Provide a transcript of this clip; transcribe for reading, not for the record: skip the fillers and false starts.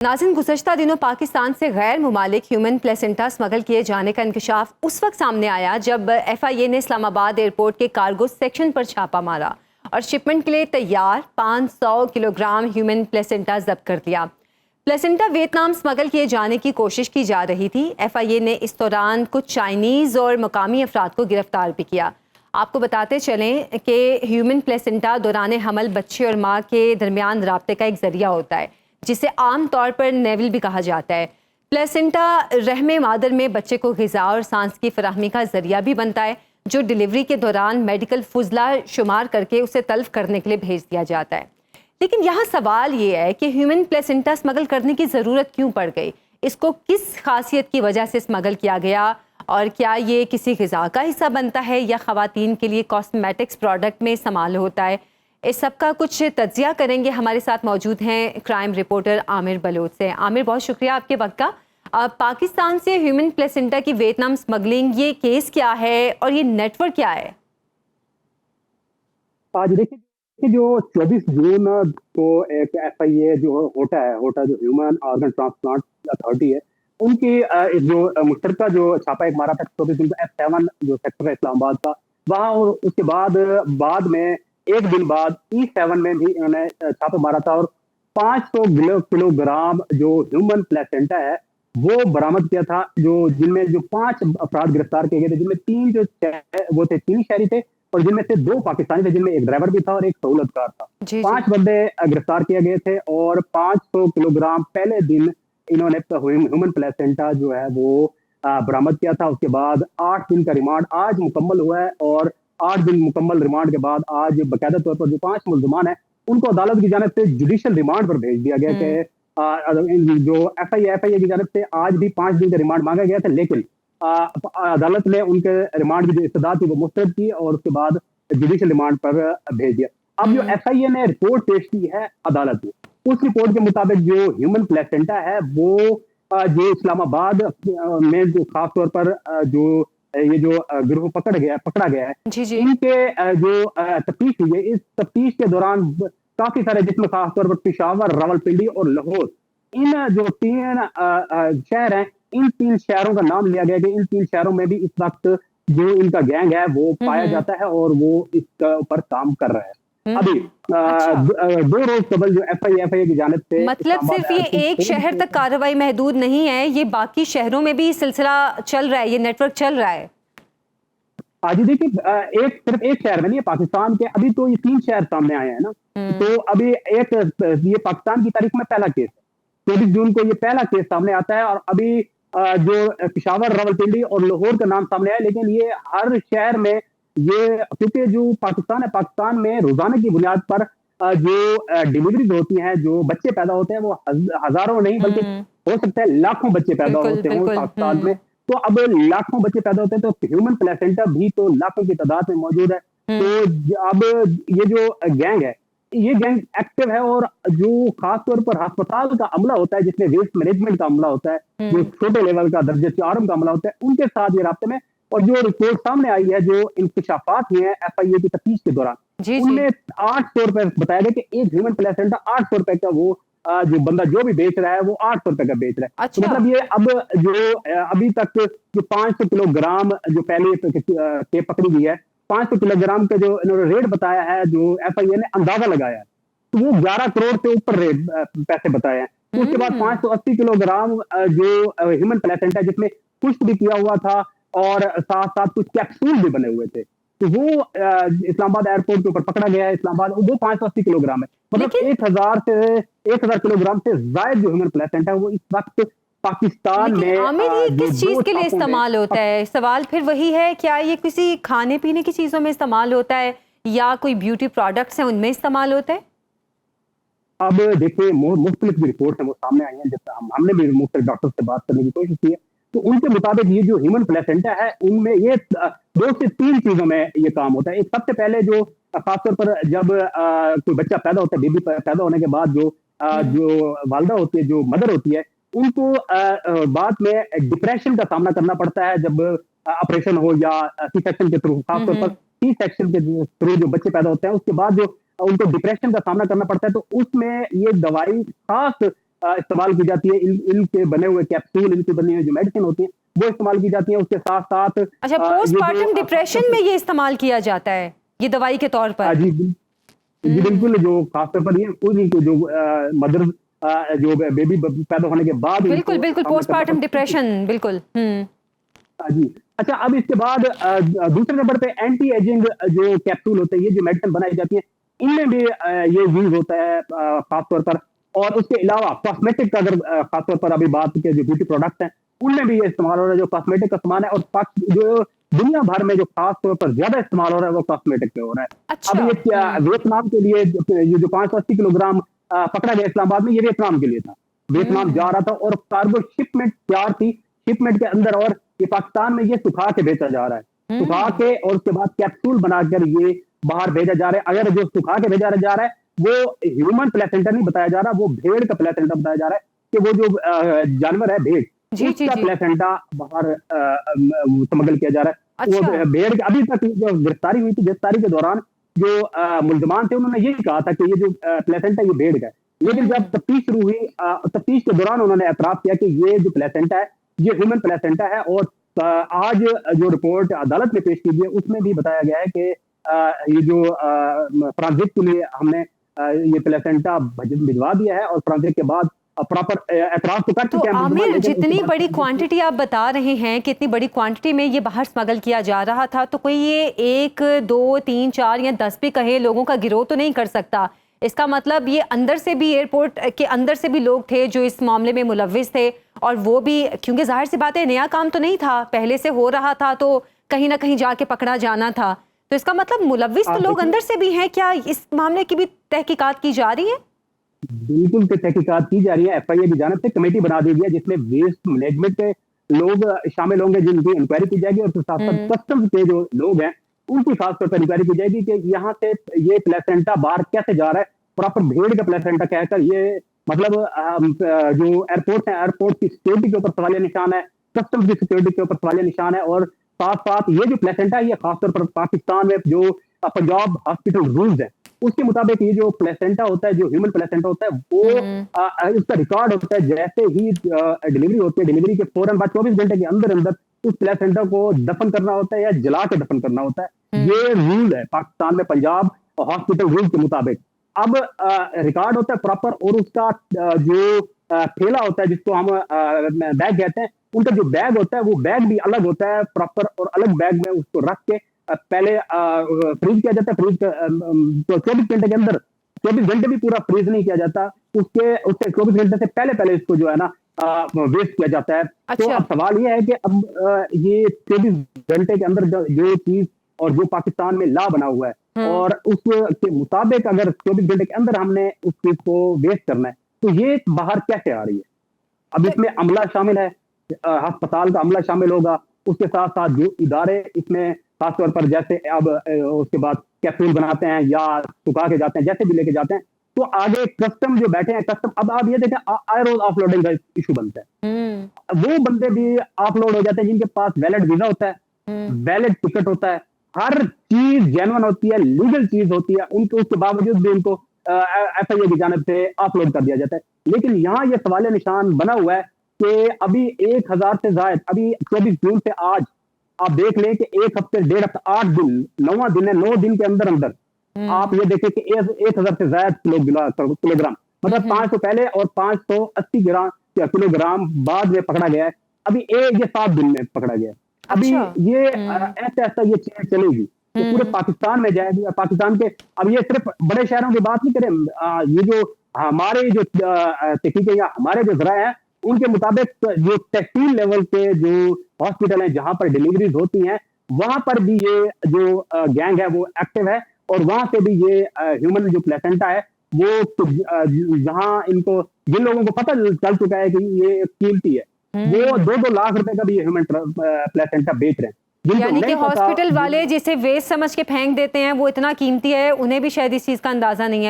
नाज़रीन, गुज़श्ता दिनों पाकिस्तान से गैर मुमालिक ह्यूमन प्लेसेंटा स्मगल किए जाने का इंकशाफ उस वक्त सामने आया जब FIA ने इस्लामाबाद एयरपोर्ट के कार्गो सेक्शन पर छापा मारा और शिपमेंट के लिए तैयार 500 किलोग्राम ह्यूमन प्लेसेंटा जब्त कर दिया। प्लेसेंटा वियतनाम स्मगल किए जाने की कोशिश की जा रही थी। FIA ने इस दौरान कुछ चाइनीज़ और मकामी अफराद को गिरफ्तार भी किया। आपको बताते चलें कि ह्यूमन प्लेसेंटा दौरान हमल बच्चे और माँ के दरमियान राब्ते का एक ज़रिया होता है, जिसे आम तौर पर नेवल भी कहा जाता है। प्लेसेंटा रहमे मादर में बच्चे को ग़िज़ा और सांस की फराहमी का ज़रिया भी बनता है, जो डिलीवरी के दौरान मेडिकल फुजला शुमार करके उसे तल्फ करने के लिए भेज दिया जाता है। लेकिन यहाँ सवाल ये है कि ह्यूमन प्लेसेंटा स्मगल करने की ज़रूरत क्यों पड़ गई? इसको किस खासियत की वजह से स्मगल किया गया और क्या ये किसी ग़िज़ा का हिस्सा बनता है या ख़वातीन के लिए कॉस्मेटिक्स प्रोडक्ट में इस्तेमाल होता है? इस सब का कुछ तज्जिया करेंगे। हमारे साथ मौजूद हैं क्राइम रिपोर्टर आमिर बलोच से। आमिर, बहुत शुक्रिया आपके वक्त का। पाकिस्तान से ह्यूमन प्लेसेंटा की वियतनाम स्मगलिंग, ये केस क्या है और ये नेटवर्क क्या है? आज देखिए जो 24 जून को एक FIA जो होटा जो ह्यूमन ऑर्गन ट्रांसप्लांट अथॉरिटी है, उनकी जो मुश्तरका जो छापा एक मारा था 24 जून को F7 जो सेक्टर है इस्लामाबाद का, वहाँ और उसके बाद में एक दिन बाद E7 में भी इन्होंने छापा मारा था और 500 किलोग्राम जो ह्यूमन प्लेसेंटा है वो बरामद किया था, जिनमें जो 5 अफराद गिरफ्तार किए गए थे, जिनमें 3 जो वो थे चीनी शहरी थे और जिनमें से 2 पाकिस्तानी थे, जिनमें एक ड्राइवर भी था और एक सहूलतकार था। 5 बंदे गिरफ्तार किए गए थे और 500 किलोग्राम पहले दिन इन्होंने ह्यूमन प्लेसेंटा जो है वो बरामद किया था। उसके बाद 8 दिन का रिमांड आज मुकम्मल हुआ है और 8 दिन मुकम्मल रिमांड के बाद आज बाकायदा तौर पर जो 5 मुल्ज़मान हैं उनको अदालत की जानिब से जुडिशियल रिमांड पर भेज दिया गया कि जो FIA की जानिब से आज भी 5 दिन का रिमांड मांगा गया था, लेकिन अदालत ने उनके रिमांड की जो इस्तदा थी वो मुस्तरद की और उसके बाद जुडिशियल रिमांड पर भेज दिया। अब जो FIA ने रिपोर्ट पेश की है अदालत में, उस रिपोर्ट के मुताबिक जो ह्यूमन प्लेसेंटा है वो जो इस्लामाबाद में जो खास तौर पर जो ये जो गिरोह पकड़ा गया है, इनके जो तफ्तीश हुई है, इस तफ्तीश के दौरान काफी सारे, जिसमें खास तौर पर पेशावर, रावलपिंडी और लाहौर, इन जो 3 शहर हैं, इन 3 शहरों का नाम लिया गया कि इन 3 शहरों में भी इस वक्त जो इनका गैंग है वो पाया जाता है और वो इसके ऊपर काम कर रहा है। अभी 2 रोज कबल जो FIA की जानिब से, मतलब सिर्फ ये एक शहर तक कार्रवाई महदूद नहीं है, ये बाकी शहरों में भी सिलसिला चल रहा है, ये नेटवर्क चल रहा है। आज देखिए सिर्फ एक शहर में नहीं है पाकिस्तान के, अभी तो ये 3 शहर सामने आए हैं ना। तो अभी ये पाकिस्तान की तारीख में पहला केस है, 24 जून को ये पहला केस सामने आता है और अभी जो पेशावर, रावलपिंडी और लाहौर का नाम सामने आया, लेकिन ये हर शहर में ये, क्योंकि जो पाकिस्तान है, पाकिस्तान में रोजाना की बुनियाद पर जो डिलीवरीज होती हैं, जो बच्चे पैदा होते हैं, वो हजारों नहीं बल्कि हो सकता है लाखों बच्चे पैदा होते हैं पाकिस्तान में। तो अब लाखों बच्चे पैदा होते हैं तो ह्यूमन प्लेसेंटा भी तो लाखों की तादाद में मौजूद है। तो अब ये जो गैंग है, ये गैंग एक्टिव है और जो खास तौर पर अस्पताल का अमला होता है, जिसमें वेस्ट मैनेजमेंट का अमला होता है, जो छोटे लेवल का दर्जे 4 का अमला होता है, उनके साथ ये राब्ते में। और जो रिपोर्ट सामने आई है, जो इंकशाफात हुए हैं FIA की तफ्तीश के दौरान, उनमें 800 रुपए बताया गया कि एक ह्यूमन प्लेसेंटा 800 रुपए का वो जो बंदा जो भी बेच रहा है वो 800 रुपए का बेच रहा है। अच्छा। तो मतलब ये अब जो अभी तक जो 500 किलोग्राम जो पहले पकड़ी गई है, 500 किलोग्राम का जो इन्होंने रेट बताया है, जो FIA ने अंदाजा लगाया है, तो वो 11 करोड़ से ऊपर रेट पैसे बताए हैं। तो उसके बाद 580 किलोग्राम जो ह्यूमन प्लेसेंटा, जिसमें पुष्ट भी किया हुआ था और साथ साथ कुछ कैप्सूल भी बने हुए थे, तो वो इस्लामाबाद एयरपोर्ट के ऊपर पकड़ा गया है इस्लामाबाद, वो 580 किलोग्राम है। मतलब 1000 किलोग्राम से ज्यादा जो ह्यूमन प्लेसेंटा है वो इस वक्त पाकिस्तान में। आमिर, ये किस चीज के लिए इस्तेमाल होता है? सवाल फिर वही है, क्या ये किसी खाने पीने की चीजों में इस्तेमाल होता है या कोई ब्यूटी प्रोडक्ट्स हैं उनमें इस्तेमाल होता है? अब देखिए मुख्तलिफ रिपोर्ट है वो सामने आई हैं, जैसे हमने भी मुख्तलिफ डॉक्टर से बात करने की कोशिश की है, तो उनके मुताबिक ये जो ह्यूमन प्लेसेंटा है उनमें ये 2 से 3 चीजों में ये काम होता है। एक सबसे पहले जो खासतौर पर जब कोई बच्चा पैदा होता है, बेबी पैदा होने के बाद जो वालदा होती है, जो मदर होती है, उनको बाद में डिप्रेशन का सामना करना पड़ता है जब ऑपरेशन हो या सी सेक्शन के थ्रू, खासतौर पर सी सेक्शन के थ्रू जो बच्चे पैदा होते हैं, उसके बाद जो उनको डिप्रेशन का सामना करना पड़ता है। तो उसमें ये दवाई खास इस्तेमाल की जाती है, इनके बने हुए कैप्सूल, इनके बनी हुई जो मेडिसिन होती है वो इस्तेमाल की जाती है। उसके साथ साथ अच्छा, पोस्टमार्टम डिप्रेशन में ये इस्तेमाल किया जाता है, ये दवाई के तौर पर? जी जी बिल्कुल, जो खासतौर पर ये उन्हीं को जो मदर जो बेबी पैदा होने के बाद बिल्कुल बिल्कुल, पोस्टमार्टम डिप्रेशन, बिल्कुल। जी। अच्छा, अब इसके बाद दूसरे नंबर पे एंटी एजिंग जो कैप्सूल होते हैं, ये जो मेडिसिन बनाई जाती है, इनमें भी ये यूज़ होता है खास तौर पर। और उसके अलावा कॉस्मेटिक का अगर खास तौर पर अभी बात की, जो ब्यूटी प्रोडक्ट्स हैं, उनमें भी ये इस्तेमाल हो रहा है। जो कॉस्मेटिक का सामान है, और जो दुनिया भर में जो खास तौर पर ज़्यादा इस्तेमाल हो रहा है, वो कॉस्मेटिक पे हो रहा है। अच्छा। अब ये वियतनाम के लिए ये जो 580 किलोग्राम पकड़ा गया इस्लामाबाद में, ये वियतनाम के लिए था। वियतनाम जा रहा था और कार्गो शिपमेंट तैयार थी, शिपमेंट के अंदर, और ये पाकिस्तान में ये सुखा के बेचा जा रहा है। सुखा के और उसके बाद कैप्सूल बनाकर ये बाहर भेजा जा रहा है। अगर जो सुखा के भेजा जा रहा है वो ह्यूमन प्लेसेंटा नहीं बताया जा रहा, वो भेड़ का प्लेसेंटा बताया जा रहा है, कि वो जो जानवर है भेड़, उसका प्लेसेंटा बाहर स्मगल किया जा रहा है। अच्छा। वो भेड़ के अभी तक जो गिरफ्तारी हुई थी, गिरफ्तारी के दौरान जो मुल्जमान थे उन्होंने यही कहा था कि ये जो प्लेसेंटा ये भेड़ का है। लेकिन जब तफ्तीश शुरू हुई, तफ्तीश के दौरान उन्होंने एतराफ किया कि ये जो प्लेसेंटा है ये ह्यूमन प्लेसेंटा है। और आज जो रिपोर्ट अदालत में पेश की गई है उसमें भी बताया गया है कि ये जो ट्रांजिट के लिए हमने ये प्लेसेंटा भिजवा दिया है, और ट्रांजिट के बाद प्रॉपर एतराफ तो कर चुके हैं। आमिर, जितनी बड़ी क्वांटिटी आप बता रहे हैं कि इतनी बड़ी क्वांटिटी में ये बाहर स्मगल किया जा रहा था, तो कोई ये 1, 2, 3, 4 या 10 भी कहे लोगों का गिरोह तो नहीं कर सकता? इसका मतलब ये अंदर से भी, एयरपोर्ट के अंदर से भी लोग थे जो इस मामले में मुलव्विस थे, और वो भी, क्योंकि जाहिर सी बात है नया काम तो नहीं था, पहले से हो रहा था, तो कहीं ना कहीं जाके पकड़ा जाना था। तो इसका मतलब मुलव्विस तो लोग अंदर से भी हैं। क्या इस मामले की भी तहकीकात की जा रही है? बिल्कुल तहकीकात की जा रही है। FIA की जानिब से कमेटी बना दी गई है जिसमें वेस्ट मैनेजमेंट के लोग शामिल होंगे, जिनकी इंक्वायरी की जाएगी, और साथ साथ कस्टम्स के जो लोग हैं उनकी खासतौर पर इंक्वायरी की जाएगी कि यहाँ से ये प्लेसेंटा बाहर कैसे जा रहा है। प्रॉपर भेड़ का प्लेसेंटा कहकर ये मतलब जो एयरपोर्ट है, एयरपोर्ट की सिक्योरिटी के ऊपर सवालिया निशान है, कस्टम्स की सिक्योरिटी के ऊपर सवालिया निशान है। और साथ साथ ये जो प्लेसेंटा है ये खासतौर पर पाकिस्तान में जो पंजाब हॉस्पिटल रूल्स है उसके मुताबिक ये जो प्लेसेंटा होता है, जो ह्यूमन प्लेसेंटा होता है, वो इसका रिकॉर्ड होता है जैसे ही डिलीवरी होती है, डिलीवरी के फौरन बाद 24 घंटे के अंदर अंदर उस प्लेसेंटा को दफन करना होता है या जला के दफन करना होता है। ये रूल है पाकिस्तान में पंजाब हॉस्पिटल रूल के मुताबिक। अब रिकॉर्ड होता है प्रॉपर, और उसका जो थैला होता है जिसको हम बैग कहते हैं, उनका जो बैग होता है वो बैग भी अलग होता है प्रॉपर, और अलग बैग में उसको रख के पहले फ्रीज किया जाता है। फ्रीज तो 24 घंटे के अंदर, 24 घंटे भी पूरा फ्रीज नहीं किया जाता, उससे 24 घंटे से पहले इसको जो है ना वेस्ट किया जाता है। अच्छा। तो अब सवाल ये है कि अब ये 24 घंटे के अंदर जो चीज और जो पाकिस्तान में लॉ बना हुआ है और उसके मुताबिक अगर 24 घंटे के अंदर हमने उस चीज को वेस्ट करना है तो ये बाहर कैसे आ रही है। अब इसमें अमला शामिल है, अस्पताल का अमला शामिल होगा, उसके साथ साथ जो इदारे इसमें खासतौर पर जैसे अब उसके बाद कैप्सूल बनाते हैं या सुखा के जाते हैं, जैसे भी लेके जाते हैं, तो आगे कस्टम जो बैठे हैं, कस्टम, अब आप ये देखें आयरोज ऑफलोडिंग का इशू बनता है। वो बंदे भी ऑफलोड हो जाते हैं जिनके पास वैलिड वीजा होता है, वैलिड टिकट होता है, हर चीज जेन्युइन होती है, लीगल चीज होती है, उनको उसके बावजूद भी उनको FIA की जानिब से ऑफलोड कर दिया जाता है। लेकिन यहाँ ये सवालिया निशान बना हुआ है कि अभी 1000 से ज्यादा, अभी 24 जून से आज आप देख लें कि एक हफ्ते, 1.5 हफ्ते, 8 दिन, 9वां दिन है, 9 दिन के अंदर अंदर आप ये देखें कि 1000 से ज्यादा किलोग्राम, मतलब 500 पहले और 580 किलोग्राम बाद में पकड़ा गया है। अभी ये 7 दिन में पकड़ा गया है। अभी ये ऐसा ये चीज चलेगी तो पूरे पाकिस्तान में जाएगी। पाकिस्तान के, अब ये सिर्फ बड़े शहरों की बात नहीं करें, ये जो हमारे जो तहकीकें या हमारे जो जरा है उनके मुताबिक जो तहसील लेवल के जो हॉस्पिटल हैं जहां पर डिलीवरीज होती हैं वहां पर भी ये जो गैंग है वो एक्टिव है, और वहां से भी ये ह्यूमन जो प्लेसेंटा है वो जहां इनको, जिन लोगों को पता चल चुका है कि ये कीमती है, वो 2-2 लाख रुपए का भी ये ह्यूमन प्लेसेंटा बेच रहे हैं। यानी कि हॉस्पिटल वाले जिसे वेस्ट समझ के फेंक देते हैं वो इतना कीमती है, उन्हें भी शायद इस चीज का अंदाजा नहीं है।